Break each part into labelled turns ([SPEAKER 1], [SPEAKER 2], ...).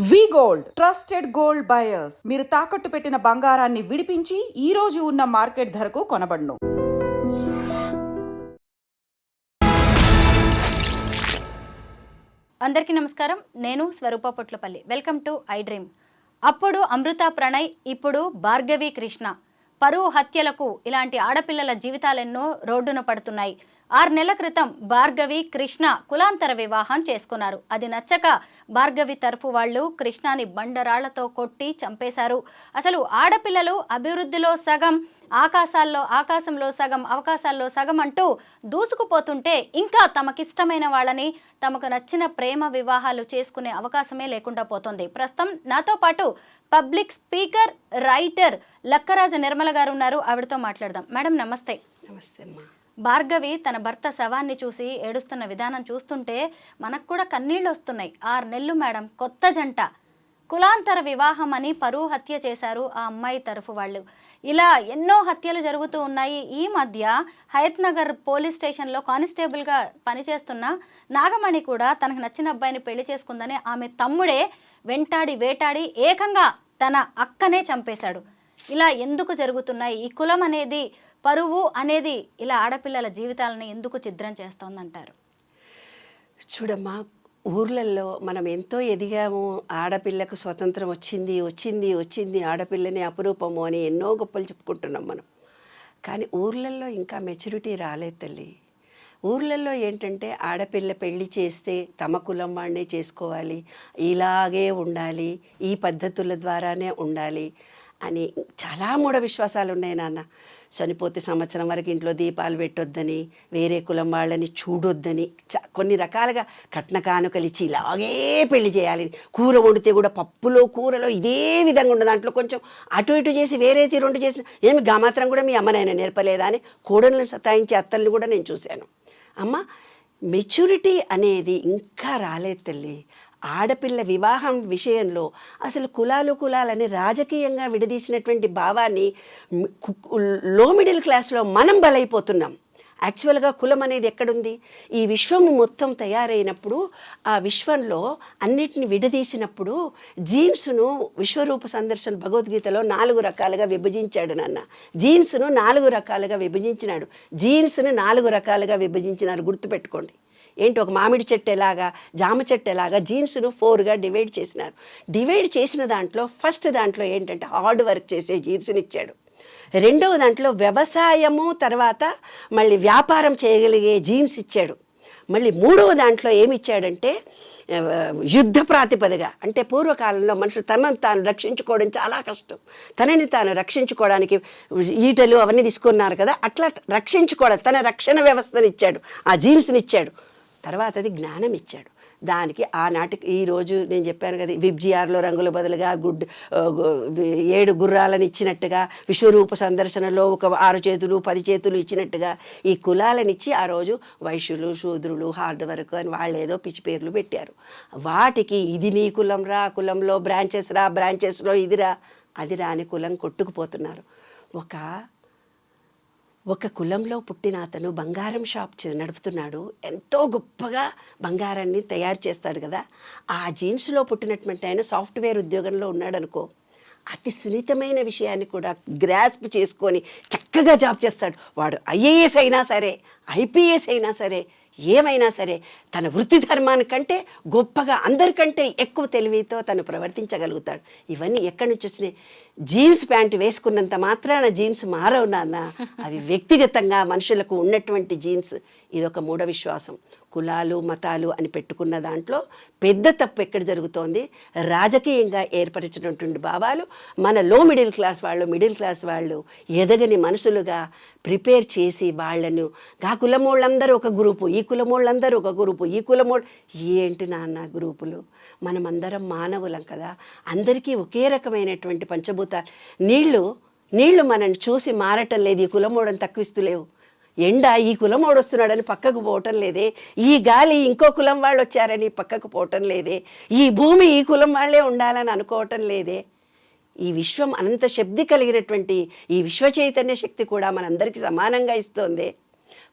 [SPEAKER 1] వి gold trusted gold buyers మీరు తాకట్టు పెట్టిన బంగారాన్ని విడిపించి ఈ రోజు ఉన్న మార్కెట్ ధరకు కొనబడును.
[SPEAKER 2] అందరికీ నమస్కారం. నేను Swaroopa Potlapalli. Welcome to iDream. అప్పుడు అమృత ప్రణయ్, ఇప్పుడు భార్గవి కృష్ణ. పరువు హత్యలకు ఇలాంటి ఆడపిల్లల జీవితాలెన్నో రోడ్డున పడుతున్నాయి. 6 నెలల క్రితం భార్గవి కృష్ణ కులాంతర వివాహం చేసుకున్నారు. అది నచ్చక భార్గవి తరఫు వాళ్ళు కృష్ణని బండరాళ్లతో కొట్టి చంపేశారు. అసలు ఆడపిల్లలు అభివృద్ధిలో సగం, ఆకాశంలో సగం, అవకాశాల్లో సగం అంటూ దూసుకుపోతుంటే ఇంకా తమకిష్టమైన వాళ్ళని, తమకు నచ్చిన ప్రేమ వివాహాలు చేసుకునే అవకాశమే లేకుండా పోతుంది. ప్రస్తుతం నాతో పాటు public speaker, writer Lakkaraju Nirmala గారు ఉన్నారు. ఆవిడతో మాట్లాడదాం. మేడం నమస్తే.
[SPEAKER 3] నమస్తే అమ్మా.
[SPEAKER 2] భార్గవి తన భర్త శవాన్ని చూసి ఏడుస్తున్న విధానం చూస్తుంటే మనకు కూడా కన్నీళ్ళు వస్తున్నాయి. 6 నెలలు మేడం, కొత్త జంట, కులాంతర వివాహం అని పరువు హత్య చేశారు ఆ అమ్మాయి తరఫు వాళ్ళు. ఇలా ఎన్నో హత్యలు జరుగుతూ ఉన్నాయి. ఈ మధ్య హయత్ నగర్ పోలీస్ స్టేషన్లో కానిస్టేబుల్గా పనిచేస్తున్న నాగమణి కూడా తనకు నచ్చిన అబ్బాయిని పెళ్లి చేసుకుందని ఆమె తమ్ముడే వెంటాడి వేటాడి ఏకంగా తన అక్కనే చంపేశాడు. ఇలా ఎందుకు జరుగుతున్నాయి? ఈ కులం అనేది, పరువు అనేది ఇలా ఆడపిల్లల జీవితాలని ఎందుకు ఛిద్రం చేస్తోందంటారు?
[SPEAKER 3] చూడమ్మా, ఊర్లలో మనం ఎంతో ఎదిగాము, ఆడపిల్లకు స్వతంత్రం వచ్చింది, ఆడపిల్లని అపురూపము అని ఎన్నో గొప్పలు చెప్పుకుంటున్నాం మనం. కానీ ఊర్లలో ఇంకా మెచ్యూరిటీ రాలేదు తల్లి. ఊర్లలో ఏంటంటే ఆడపిల్ల పెళ్లి చేస్తే తమ కులం వాడినే చేసుకోవాలి, ఇలాగే ఉండాలి, ఈ పద్ధతుల ద్వారానే ఉండాలి అని చాలా మూఢ విశ్వాసాలు ఉన్నాయి నాన్న. చనిపోతే సంవత్సరం వరకు ఇంట్లో దీపాలు పెట్టొద్దని, వేరే కులం వాళ్ళని చూడొద్దని, కొన్ని రకాలుగా కట్న కానుకలు ఇచ్చి ఇలాగే పెళ్లి చేయాలి. కూర వండితే కూడా కూరలో ఇదే విధంగా ఉండదు, దాంట్లో కొంచెం అటు ఇటు చేసి వేరే తీరు చేసిన ఏమి గామాత్రం కూడా మీ అమ్మనైనా నేర్పలేదా అని కోడలను సతాయించే అత్తల్ని కూడా నేను చూశాను. అమ్మ, మెచ్యూరిటీ అనేది ఇంకా రాలేదు తల్లి. ఆడపిల్ల వివాహం విషయంలో అసలు కులాలని రాజకీయంగా విడదీసినటువంటి భావాన్ని లో మిడిల్ క్లాస్లో మనం బలైపోతున్నాం. యాక్చువల్గా కులం అనేది ఎక్కడుంది? ఈ విశ్వం మొత్తం తయారైనప్పుడు, ఆ విశ్వంలో అన్నిటిని విడదీసినప్పుడు జీన్స్ను విశ్వరూప సందర్శన భగవద్గీతలో 4 రకాలుగా విభజించాడు నాన్న. జీన్స్ను 4 రకాలుగా విభజించినాడు. జీన్స్ను 4 రకాలుగా విభజించినారు, గుర్తుపెట్టుకోండి. ఏంటి, ఒక మామిడి చెట్టు ఎలాగా, జామ చెట్టు ఎలాగా జీన్స్ను 4గా డివైడ్ చేసినారు. డివైడ్ చేసిన దాంట్లో ఫస్ట్ దాంట్లో ఏంటంటే హార్డ్ వర్క్ చేసే జీన్స్ని ఇచ్చాడు. రెండవ దాంట్లో వ్యవసాయము తర్వాత మళ్ళీ వ్యాపారం చేయగలిగే జీన్స్ ఇచ్చాడు. మళ్ళీ మూడవ దాంట్లో ఏమి ఇచ్చాడంటే యుద్ధ ప్రాతిపదిక, అంటే పూర్వకాలంలో మనుషులు తనను తాను రక్షించుకోవడం చాలా కష్టం. తనని తాను రక్షించుకోవడానికి ఈటలు అవన్నీ తీసుకున్నారు కదా, అట్లా రక్షించుకోవడం తన రక్షణ వ్యవస్థను ఇచ్చాడు, ఆ జీన్స్ని ఇచ్చాడు. తర్వాత అది జ్ఞానం ఇచ్చాడు. దానికి ఆనాటికి ఈరోజు నేను చెప్పాను కదా, విబ్జిఆర్లో రంగుల బదులుగా 7 గుర్రాలను ఇచ్చినట్టుగా, విశ్వరూప సందర్శనలో ఒక 6 చేతులు 10 చేతులు ఇచ్చినట్టుగా ఈ కులాలనిచ్చి ఆ రోజు వైశ్యులు, శూద్రులు, హార్డ్ వర్క్ అని వాళ్ళు ఏదో పిచ్చి పేర్లు పెట్టారు. వాటికి ఇది నీ కులం రా, కులంలో బ్రాంచెస్లో ఇదిరా అదిరా అని కులం కొట్టుకుపోతున్నారు. ఒక కులంలో పుట్టిన అతను బంగారం షాప్ నడుపుతున్నాడు, ఎంతో గొప్పగా బంగారాన్ని తయారు చేస్తాడు కదా. ఆ జీన్స్లో పుట్టినటువంటి ఆయన సాఫ్ట్వేర్ ఉద్యోగంలో ఉన్నాడు అనుకో, అతి సున్నితమైన విషయాన్ని కూడా గ్రాస్ప్ చేసుకొని చక్కగా జాబ్ చేస్తాడు. వాడు ఐఏఎస్ అయినా సరే, ఐపీఎస్ అయినా సరే, ఏమైనా సరే తన వృత్తి ధర్మానికంటే గొప్పగా, అందరికంటే ఎక్కువ తెలివితో తను ప్రవర్తించగలుగుతాడు. ఇవన్నీ ఎక్కడి నుంచి వచ్చినాయి? జీన్స్ ప్యాంటు వేసుకున్నంత మాత్రాన జీన్స్ మారవు నాన్న. అవి వ్యక్తిగతంగా మనుషులకు ఉన్నటువంటి జీన్స్. ఇదొక మూఢ విశ్వాసం. కులాలు మతాలు అని పెట్టుకున్న దాంట్లో పెద్ద తప్పు ఎక్కడ జరుగుతోంది? రాజకీయంగా ఏర్పరిచినటువంటి భావాలు మన మిడిల్ క్లాస్ వాళ్ళు ఎదగని మనుషులుగా ప్రిపేర్ చేసి వాళ్ళను ఆ కులమోళ్ళందరూ ఒక గ్రూపు, ఈ కులమోళ్ళందరూ ఒక గ్రూపు, ఈ కులమోళ్ళు ఏంటి నాన్న గ్రూపులు? మనమందరం మానవులం కదా, అందరికీ ఒకే రకమైనటువంటి పంచభూతాలు. నీళ్లు మనల్ని చూసి మారటం లేదు, ఈ కులమోడని తక్కువిస్తులేవు. ఎండ ఈ కులమోడు వస్తున్నాడని పక్కకు పోవటం లేదే, ఈ గాలి ఇంకో కులం వాళ్ళు వచ్చారని పక్కకు పోవటం లేదే, ఈ భూమి ఈ కులం వాళ్ళే ఉండాలని అనుకోవటం లేదే. ఈ విశ్వం అనంత శక్తి కలిగినటువంటి ఈ విశ్వ చైతన్య శక్తి కూడా మనందరికీ సమానంగా ఇస్తోంది.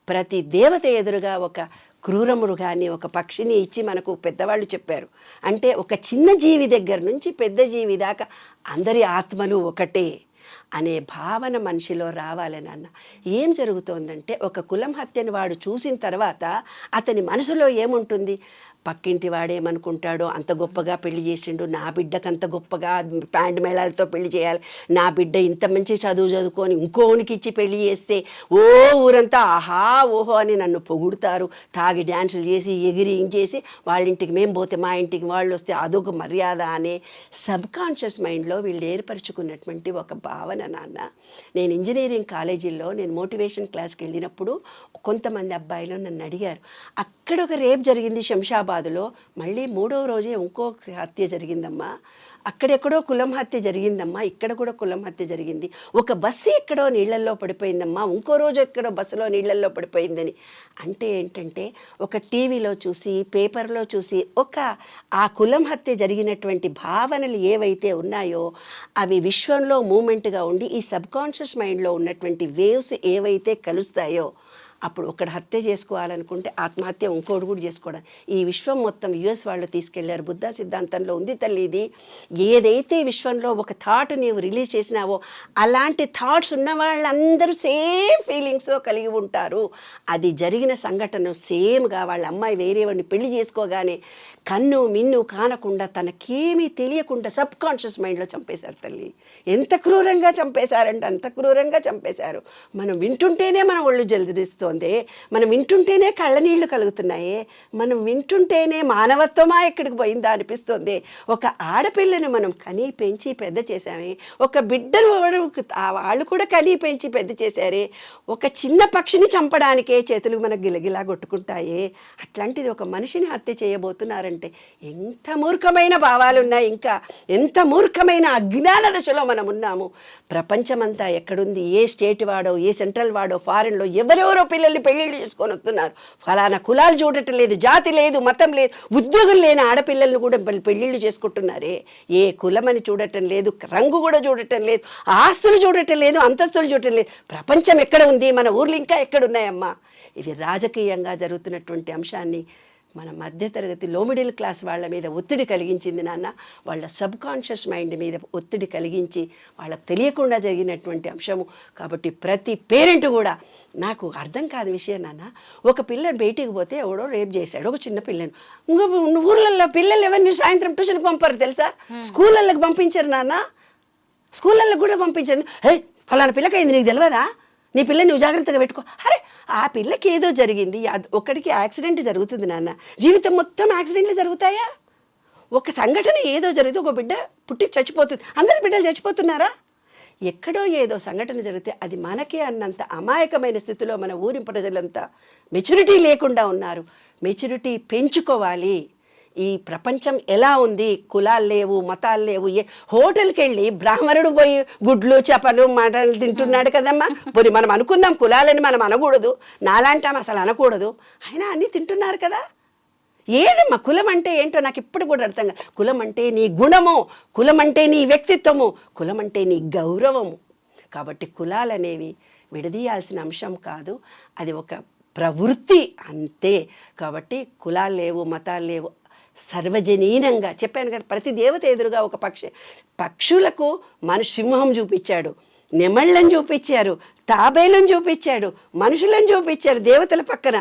[SPEAKER 3] ప్రతి దేవత ఎదురుగా ఒక క్రూర మృగాన్ని, ఒక పక్షిని ఇచ్చి మనకు పెద్దవాళ్ళు చెప్పారు. అంటే ఒక చిన్న జీవి దగ్గర నుంచి పెద్ద జీవి దాకా అందరి ఆత్మలు ఒకటే అనే భావన మనిషిలో రావాలి నాన్న. ఏం జరుగుతోందంటే ఒక కులం హత్యని వాడు చూసిన తర్వాత అతని మనసులో ఏముంటుంది, పక్కింటి వాడేమనుకుంటాడో, అంత గొప్పగా పెళ్లి చేసిండు, నా బిడ్డకు అంత గొప్పగా ప్యాండ్ మేళాలతో పెళ్లి చేయాలి, నా బిడ్డ ఇంత మంచి చదువు చదువుకొని ఇంకోనికి ఇచ్చి పెళ్లి చేస్తే ఓ ఊరంతా ఆహా ఓహో అని నన్ను పొగుడుతారు, తాగి డ్యాన్సులు చేసి ఎగిరి ఇంచేసి వాళ్ళ ఇంటికి మేము పోతే మా ఇంటికి వాళ్ళు వస్తే అదొక మర్యాద అనే సబ్కాన్షియస్ మైండ్లో వీళ్ళు ఏర్పరచుకున్నటువంటి ఒక భావన నాన్న. నేను ఇంజనీరింగ్ కాలేజీల్లో నేను మోటివేషన్ క్లాస్కి వెళ్ళినప్పుడు కొంతమంది అబ్బాయిలు నన్ను అడిగారు, అక్కడ ఒక రేప్ జరిగింది శంషాబాద్లో, మళ్ళీ 3వ రోజే ఇంకో హత్య జరిగిందమ్మా, అక్కడెక్కడో కులం హత్య జరిగిందమ్మా, ఇక్కడ కూడా కులం హత్య జరిగింది, ఒక బస్సు ఎక్కడో నీళ్ళల్లో పడిపోయిందమ్మా, ఇంకో రోజు ఎక్కడో బస్సులో నీళ్ళల్లో పడిపోయిందని. అంటే ఏంటంటే ఒక టీవీలో చూసి పేపర్లో చూసి ఒక ఆ కులం హత్య జరిగినటువంటి భావనలు ఏవైతే ఉన్నాయో అవి విశ్వంలో మూమెంట్గా ఉండి ఈ సబ్కాన్షియస్ మైండ్లో ఉన్నటువంటి వేవ్స్ ఏవైతే కలుస్తాయో అప్పుడు ఒకడు హత్య చేసుకోవాలనుకుంటే ఆత్మహత్య ఇంకోటి కూడా చేసుకోవడం. ఈ విశ్వం మొత్తం యుఎస్ వాళ్ళు తీసుకెళ్లారు. బుద్ధ సిద్ధాంతంలో ఉంది తల్లి ఇది. ఏదైతే విశ్వంలో ఒక థాట్ నీవు రిలీజ్ చేసినావో అలాంటి థాట్స్ ఉన్న వాళ్ళందరూ సేమ్ ఫీలింగ్స్ కలిగి ఉంటారు. అది జరిగిన సంఘటన సేమ్గా వాళ్ళ అమ్మాయి వేరే వాడిని పెళ్లి చేసుకోగానే కన్ను మిన్ను కానకుండా తనకేమీ తెలియకుండా సబ్ కాన్షియస్ మైండ్లో చంపేశారు తల్లి. ఎంత క్రూరంగా చంపేశారంటే అంత క్రూరంగా చంపేశారు. మనం వింటుంటేనే మన ఒళ్ళు జల్దిరిస్తుంది, మనం వింటుంటేనే కళ్ళనీళ్లు కలుగుతున్నాయి, మనం వింటుంటేనే మానవత్వమా ఎక్కడికి పోయిందా అనిపిస్తుంది. ఒక ఆడపిల్లని మనం కనీ పెంచి పెద్ద చేశామే, ఒక బిడ్డను వాళ్ళు కూడా కనీ పెంచి పెద్ద చేశారే, ఒక చిన్న పక్షిని చంపడానికే చేతులు మనకు గిలగిలా కొట్టుకుంటాయే, అట్లాంటిది ఒక మనిషిని హత్య చేయబోతున్నారంటే ఎంత మూర్ఖమైన భావాలు ఉన్నాయి, ఇంకా ఎంత మూర్ఖమైన అజ్ఞాన దశలో మనం ఉన్నాము. ప్రపంచమంతా ఎక్కడుంది, ఏ స్టేట్ వాడో ఏ సెంట్రల్ వాడో ఫారెన్లో ఎవరెవరో పిల్లల్ని పెళ్ళిళ్ళు చేసుకొని వస్తున్నారు. ఫలానా కులాలు చూడటం లేదు, జాతి లేదు, మతం లేదు, ఉద్యోగం లేని ఆడపిల్లల్ని కూడా పెళ్ళిళ్ళు చేసుకుంటున్నారే. ఏ కులమని చూడటం లేదు, రంగు కూడా చూడటం లేదు, ఆస్తులు చూడటం లేదు, అంతస్తులు చూడటం లేదు. ప్రపంచం ఎక్కడ ఉంది, మన ఊర్లు ఇంకా ఎక్కడున్నాయమ్మా? ఇది రాజకీయంగా జరుగుతున్నటువంటి అంశాన్ని మన మధ్యతరగతి లో మిడిల్ క్లాస్ వాళ్ళ మీద ఒత్తిడి కలిగించింది నాన్న. వాళ్ళ సబ్కాన్షియస్ మైండ్ మీద ఒత్తిడి కలిగించి వాళ్ళకు తెలియకుండా జరిగినటువంటి అంశము. కాబట్టి ప్రతి పేరెంట్ కూడా నాకు అర్థం కాని విషయం నాన్న, ఒక పిల్లని బయటికి పోతే ఎవడో రేప్ చేశాడు ఒక చిన్న పిల్లని, ఇంకో ఊర్లలో పిల్లలు ఎవరిని సాయంత్రం ట్యూషన్కి పంపారు తెలుసా, స్కూళ్ళకి పంపించారు నాన్న, స్కూళ్ళకి కూడా పంపించారు. హే ఫలానా పిల్లకైంది నీకు తెలియదా, నీ పిల్లని నువ్వు జాగ్రత్తగా పెట్టుకో. అరే ఆ పిల్లకి ఏదో జరిగింది, ఒక్కడికి యాక్సిడెంట్ జరుగుతుంది నాన్న, జీవితం మొత్తం యాక్సిడెంట్లు జరుగుతాయా? ఒక సంఘటన ఏదో జరిగితే ఒక బిడ్డ పుట్టి చచ్చిపోతుంది, అందరి బిడ్డలు చచ్చిపోతున్నారా? ఎక్కడో ఏదో సంఘటన జరిగితే అది మనకే అన్నంత అమాయకమైన స్థితిలో మన ఊరి ప్రజలంతా మెచ్యూరిటీ లేకుండా ఉన్నారు. మెచ్యూరిటీ పెంచుకోవాలి. ఈ ప్రపంచం ఎలా ఉంది, కులాలు లేవు, మతాలు లేవు. హోటల్కి వెళ్ళి బ్రాహ్మణుడు పోయి గుడ్లు చేపలు మటన్లు తింటున్నాడు కదమ్మా. పోనీ మనం అనుకుందాం కులాలని మనం అనకూడదు, నాలాంటి అసలు అనకూడదు, అయినా అన్నీ తింటున్నారు కదా. ఏదమ్మా కులం అంటే ఏంటో నాకు ఇప్పుడు కూడా అర్థం కాదు. కులం అంటే నీ గుణము, కులం అంటే నీ వ్యక్తిత్వము, కులం అంటే నీ గౌరవము. కాబట్టి కులాలనేవి విడదీయాల్సిన అంశం కాదు, అది ఒక ప్రవృత్తి అంతే. కాబట్టి కులాలు లేవు, మతాలు లేవు, సర్వజనీనంగా చెప్పాను కదా. ప్రతి దేవత ఎదురుగా ఒక పక్షులకు సింహం చూపించాడు, నెమళ్ళని చూపించారు, తాబేలను చూపించాడు, మనుషులను చూపించారు దేవతల పక్కన.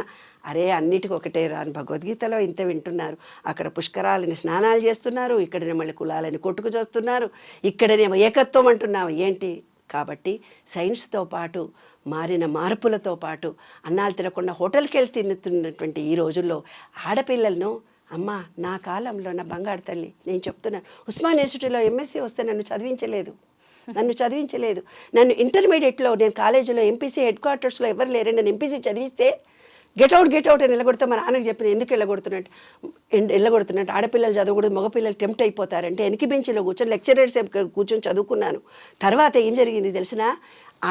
[SPEAKER 3] అరే అన్నిటికీ ఒకటే రాని భగవద్గీతలో ఇంత వింటున్నారు. అక్కడ పుష్కరాలని స్నానాలు చేస్తున్నారు, ఇక్కడనే మళ్ళీ కులాలని కొట్టుకు చూస్తున్నారు, ఇక్కడనేమో ఏకత్వం అంటున్నావు ఏంటి? కాబట్టి సైన్స్తో పాటు మారిన మార్పులతో పాటు అన్నాలు తినకుండా హోటల్కి వెళ్ళి తిన్నుతున్నటువంటి ఈ రోజుల్లో ఆడపిల్లలను, అమ్మ నా కాలంలో నా బంగారు తల్లి నేను చెప్తున్నాను, ఉస్మాన్ యూనివర్సిటీలో ఎంఎస్సీ వస్తే నన్ను చదివించలేదు. నన్ను ఇంటర్మీడియట్లో నేను కాలేజీలో ఎంపీసీ హెడ్ క్వార్టర్స్లో ఎవరు లేరు, నన్ను ఎంపీసీ చదివిస్తే గెట్ అవుట్ అని వెళ్ళగొడతా. మా నాన్నకి చెప్పిన ఎందుకు వెళ్ళగొడుతున్నట్టు ఆడపిల్లలు చదవకూడదు, మగపిల్లలు టెంప్ట్ అయిపోతారంటే వెనక బెంచ్లో కూర్చొని లెక్చరర్స్ కూర్చొని చదువుకున్నాను. తర్వాత ఏం జరిగింది తెలిసిన,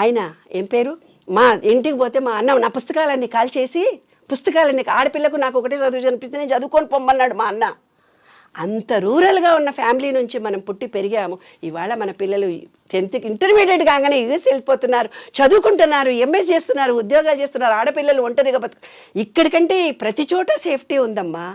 [SPEAKER 3] ఆయన ఏం పేరు, మా ఇంటికి పోతే మా అన్న నా పుస్తకాలన్నీ కాల్ చేసి, పుస్తకాలన్నీ ఆడపిల్లకు నాకు ఒకటే చదువు అనిపిస్తే నేను చదువుకొని పొమ్మన్నాడు మా అన్న. అంత రూరల్గా ఉన్న ఫ్యామిలీ నుంచి మనం పుట్టి పెరిగాము. ఇవాళ మన పిల్లలు 10th ఇంటర్మీడియట్ కాగానే యూఎస్ వెళ్ళిపోతున్నారు, చదువుకుంటున్నారు, ఎంఎస్ చేస్తున్నారు, ఉద్యోగాలు చేస్తున్నారు. ఆడపిల్లలు ఒంటరిగా ఇక్కడికంటే ప్రతి చోట సేఫ్టీ ఉందమ్మా.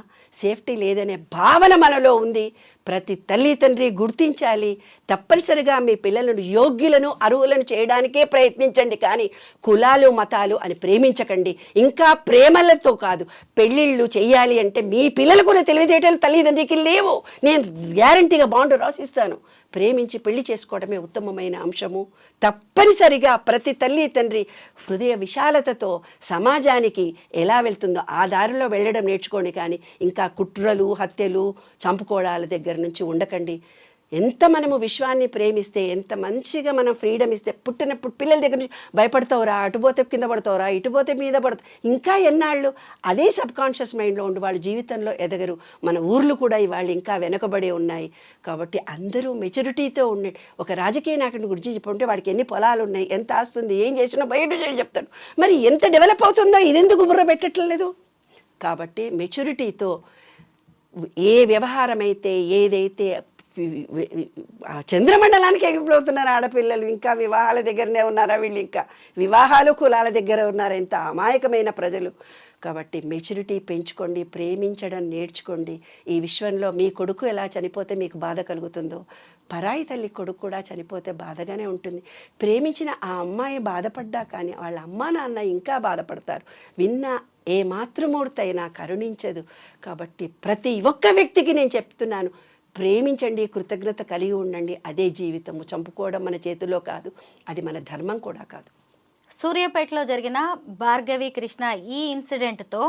[SPEAKER 3] సేఫ్టీ లేదనే భావన మనలో ఉంది. ప్రతి తల్లి తండ్రి గుర్తించాలి. తప్పనిసరిగా మీ పిల్లలను యోగ్యులను అర్హులను చేయడానికే ప్రయత్నించండి, కానీ కులాలు మతాలు అని ప్రేమించకండి. ఇంకా ప్రేమలతో కాదు, పెళ్ళిళ్ళు చెయ్యాలి అంటే మీ పిల్లలు కూడా తెలివితేటలు తల్లిదండ్రికి లేవు. నేను గ్యారంటీగా బాండ్ రాసిస్తాను. ప్రేమించి పెళ్లి చేసుకోవడమే ఉత్తమమైన అంశము. తప్పనిసరిగా ప్రతి తల్లి తండ్రి హృదయ విశాలతతో సమాజానికి ఎలా వెళ్తుందో ఆ దారిలో వెళ్ళడం నేర్చుకోండి, కానీ ఇంకా కుట్రలు హత్యలు చంపుకోవడాల దగ్గర నుంచి ఉండకండి. ఎంత మనము విశ్వాన్ని ప్రేమిస్తే, ఎంత మంచిగా మనం ఫ్రీడమ్ ఇస్తే, పుట్టినప్పుడు పిల్లల దగ్గర నుంచి భయపడతావురా, అటుపోతే కింద పడతావురా, ఇటుపోతే మీద పడతావు, ఇంకా ఎన్నాళ్ళు అదే సబ్కాన్షియస్ మైండ్లో ఉండి వాళ్ళ జీవితంలో ఎదగరు. మన ఊర్లు కూడా ఇవాళ ఇంకా వెనకబడి ఉన్నాయి. కాబట్టి అందరూ మెచ్యూరిటీతో ఉండే ఒక రాజకీయ నాయకుడి గురించి చెప్పుకుంటే వాడికి ఎన్ని పొలాలు ఉన్నాయి, ఎంత ఆస్తుంది, ఏం చేసినా బయట చెప్తాడు. మరి ఎంత డెవలప్ అవుతుందో ఇదెందుకు బుర్ర పెట్టట్లేదు? కాబట్టి మెచ్యూరిటీతో ఏ వ్యవహారం అయితే ఏదైతే చంద్రమండలానికి ఎగిపోతున్నారు ఆడపిల్లలు. ఇంకా వివాహాల దగ్గరనే ఉన్నారా వీళ్ళు? ఇంకా వివాహాలు కులాల దగ్గర ఉన్నారు. ఎంత అమాయకమైన ప్రజలు. కాబట్టి మెచ్యూరిటీ పెంచుకోండి, ప్రేమించడం నేర్చుకోండి. ఈ విశ్వంలో మీ కొడుకు ఎలా చనిపోతే మీకు బాధ కలుగుతుందో, పరాయి తల్లి కొడుకు కూడా చనిపోతే బాధగానే ఉంటుంది. ప్రేమించిన ఆ అమ్మాయి బాధపడ్డా కానీ వాళ్ళ అమ్మా నాన్న ఇంకా బాధపడతారు. విన్న ఏ మాతృమూర్తైనా కరుణించదు. కాబట్టి ప్రతి ఒక్క వ్యక్తికి నేను చెప్తున్నాను, ప్రేమించండి, కృతజ్ఞత కలిగి ఉండండి. అదే జీవితము. చంపుకోవడం మన చేతిలో కాదు, అది మన ధర్మం కూడా కాదు.
[SPEAKER 2] సూర్యాపేటలో జరిగిన భార్గవి కృష్ణ ఈ ఇన్సిడెంట్తో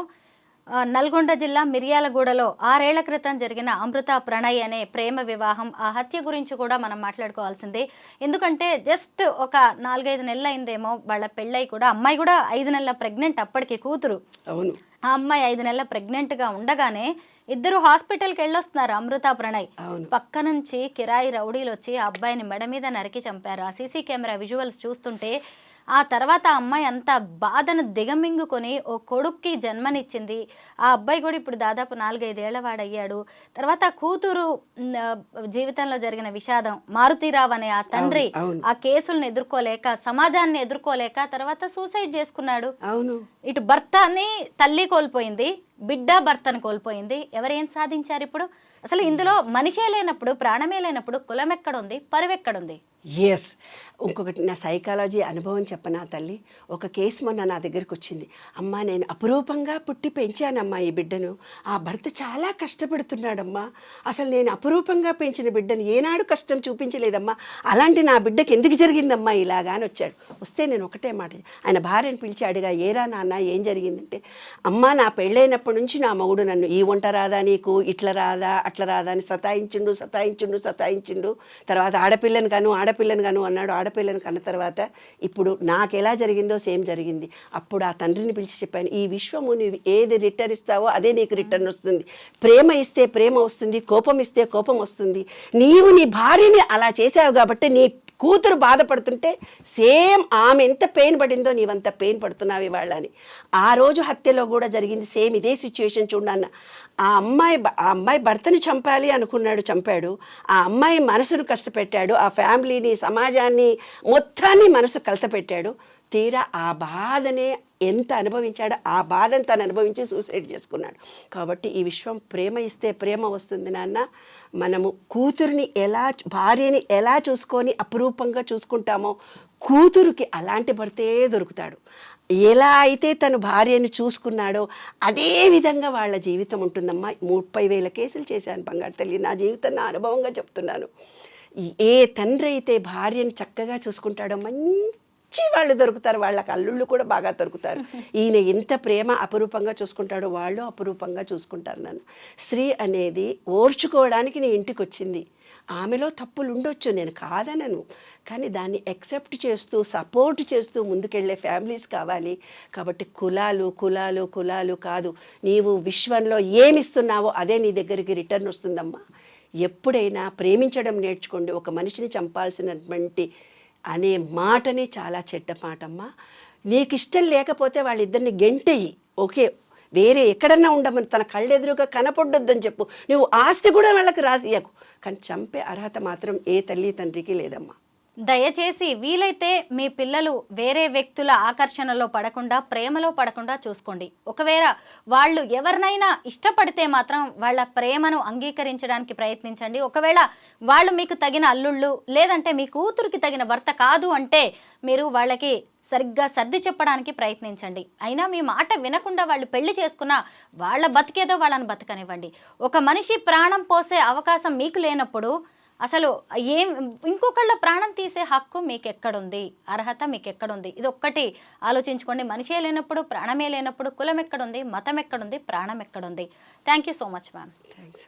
[SPEAKER 2] నల్గొండ జిల్లా మిర్యాలగూడలో 6 ఏళ్ల క్రితం జరిగిన అమృత ప్రణయ్ అనే ప్రేమ వివాహం, ఆ హత్య గురించి కూడా మనం మాట్లాడుకోవాల్సిందే. ఎందుకంటే జస్ట్ ఒక 4-5 నెలలు అయిందేమో వాళ్ళ పెళ్ళై కూడా. అమ్మాయి కూడా 5 నెలల ప్రెగ్నెంట్, అప్పటికి కూతురు.
[SPEAKER 3] అవును.
[SPEAKER 2] ఆ అమ్మాయి 5 నెలల ప్రెగ్నెంట్గా ఉండగానే ఇద్దరు హాస్పిటల్కి వెళ్ళొస్తున్నారు. అమృత ప్రణయ్ పక్క నుంచి కిరాయి రౌడీలు వచ్చి ఆ అబ్బాయిని మెడ మీద నరికి చంపారు. ఆ సీసీ కెమెరా విజువల్స్ చూస్తుంటే ఆ తర్వాత ఆ అమ్మాయి అంత బాధను దిగమింగుకొని ఓ కొడుక్కి జన్మనిచ్చింది. ఆ అబ్బాయి కూడా ఇప్పుడు దాదాపు 4-5 ఏళ్ల వాడయ్యాడు. తర్వాత కూతురు జీవితంలో జరిగిన విషాదం, మారుతీరావు అనే ఆ తండ్రి ఆ కేసులను ఎదుర్కోలేక, సమాజాన్ని ఎదుర్కోలేక తర్వాత సూసైడ్ చేసుకున్నాడు. ఇటు భర్తని తల్లి కోల్పోయింది, బిడ్డ భర్తను కోల్పోయింది. ఎవరేం సాధించారు ఇప్పుడు? అసలు ఇందులో మనిషే లేనప్పుడు, ప్రాణమే లేనప్పుడు కులం ఎక్కడుంది, పరువెక్కడుంది?
[SPEAKER 3] ఎస్. ఇంకొకటి నా సైకాలజీ అనుభవం చెప్పనా తల్లి? ఒక కేసు మొన్న నా దగ్గరికి వచ్చింది. అమ్మా, నేను అపురూపంగా పుట్టి పెంచానమ్మా ఈ బిడ్డను. ఆ భర్త చాలా కష్టపడుతున్నాడమ్మా. అసలు నేను అపురూపంగా పెంచిన బిడ్డను ఏనాడు కష్టం చూపించలేదమ్మా. అలాంటి నా బిడ్డకి ఎందుకు జరిగిందమ్మా ఇలాగా అని వచ్చాడు. వస్తే నేను ఒకటే మాట, ఆయన భార్యను పిలిచి అడిగా, ఏరా నాన్న ఏం జరిగిందంటే, అమ్మా నా పెళ్ళైనప్పటి నుంచి నా మగుడు నన్ను ఈ వంట రాదా నీకు, ఇట్లా రాదా అట్లా రాదా అని సతాయించిండు. తర్వాత ఆడపిల్లను గాను అన్నాడు. ఆడపిల్లను కన్న తర్వాత ఇప్పుడు నాకు ఎలా జరిగిందో సేమ్ జరిగింది. అప్పుడు ఆ తండ్రిని పిలిచి చెప్పాను, ఈ విశ్వము నువ్వు ఏది రిటర్న్ ఇస్తావో అదే నీకు రిటర్న్ వస్తుంది. ప్రేమ ఇస్తే ప్రేమ వస్తుంది, కోపం ఇస్తే కోపం వస్తుంది. నీవు నీ భార్యని అలా చేసావు కాబట్టి నీ కూతురు బాధపడుతుంటే సేమ్ ఆమె ఎంత పెయిన్ పడిందో నీవంత పెయిన్ పడుతున్నావు ఇవాళ అని. ఆ రోజు హత్యలో కూడా జరిగింది సేమ్ ఇదే సిచ్యువేషన్. చూడన్న, ఆ అమ్మాయి భర్తని చంపాలి అనుకున్నాడు, చంపాడు. ఆ అమ్మాయి మనసును కష్టపెట్టాడు, ఆ ఫ్యామిలీని సమాజాన్ని మొత్తాన్ని మనసు కలతపెట్టాడు. తీరా ఆ బాధనే ఎంత అనుభవించాడో ఆ బాధను తను అనుభవించి సూసైడ్ చేసుకున్నాడు. కాబట్టి ఈ విశ్వం ప్రేమ ఇస్తే ప్రేమ వస్తుంది నాన్న. మనము కూతురిని భార్యని ఎలా చూసుకొని అపురూపంగా చూసుకుంటామో కూతురికి అలాంటి భర్తే దొరుకుతాడు. ఎలా అయితే తను భార్యని చూసుకున్నాడో అదే విధంగా వాళ్ళ జీవితం ఉంటుందమ్మా. 30,000 కేసులు చేశాను బంగారు తల్లి. నా జీవితం నా అనుభవంగా చెప్తున్నాను. ఏ తండ్రి అయితే భార్యను చక్కగా చూసుకుంటాడో మంచి వాళ్ళు దొరుకుతారు, వాళ్ళకి అల్లుళ్ళు కూడా బాగా దొరుకుతారు. ఈయన ఎంత ప్రేమ అపురూపంగా చూసుకుంటాడో వాళ్ళు అపురూపంగా చూసుకుంటారు నన్ను. స్త్రీ అనేది ఓర్చుకోవడానికి నీ ఇంటికి వచ్చింది. ఆమెలో తప్పులు ఉండొచ్చు, నేను కాదనను, కానీ దాన్ని యాక్సెప్ట్ చేస్తూ సపోర్ట్ చేస్తూ ముందుకెళ్ళే ఫ్యామిలీస్ కావాలి. కాబట్టి కులాలు కాదు, నీవు విశ్వంలో ఏమిస్తున్నావో అదే నీ దగ్గరికి రిటర్న్ వస్తుందమ్మా. ఎప్పుడైనా ప్రేమించడం నేర్చుకోండి. ఒక మనిషిని చంపాల్సినటువంటి అనే మాటని చాలా చెడ్డ మాటమ్మా. నీకు ఇష్టం లేకపోతే వాళ్ళిద్దరిని గెంటెయ్యి, ఓకే, వేరే ఎక్కడన్నా ఉండమని, తన కళ్ళెదురుగా కనపడొద్దని చెప్పు. నువ్వు ఆస్తి కూడా వాళ్ళకి రాసియకు, కానీ చంపే అర్హత మాత్రం ఏ తల్లి తండ్రికి లేదమ్మా.
[SPEAKER 2] దయచేసి వీలైతే మీ పిల్లలు వేరే వ్యక్తుల ఆకర్షణలో పడకుండా, ప్రేమలో పడకుండా చూసుకోండి. ఒకవేళ వాళ్ళు ఎవరినైనా ఇష్టపడితే మాత్రం వాళ్ళ ప్రేమను అంగీకరించడానికి ప్రయత్నించండి. ఒకవేళ వాళ్ళు మీకు తగిన అల్లుళ్ళు, లేదంటే మీ కూతురికి తగిన భర్త కాదు అంటే మీరు వాళ్ళకి సరిగ్గా సర్ది చెప్పడానికి ప్రయత్నించండి. అయినా మీ మాట వినకుండా వాళ్ళు పెళ్లి చేసుకున్నా వాళ్ళ బతికేదో వాళ్ళని బతకనివ్వండి. ఒక మనిషి ప్రాణం పోసే అవకాశం మీకు లేనప్పుడు అసలు ఇంకొకళ్ళ ప్రాణం తీసే హక్కు మీకు ఎక్కడుంది, అర్హత మీకు ఎక్కడుంది? ఇది ఒక్కటి ఆలోచించుకోండి. మనిషే లేనప్పుడు, ప్రాణమే లేనప్పుడు కులం ఎక్కడుంది, మతం ఎక్కడుంది, ప్రాణం ఎక్కడుంది? Thank you so much ma'am.
[SPEAKER 3] Thanks.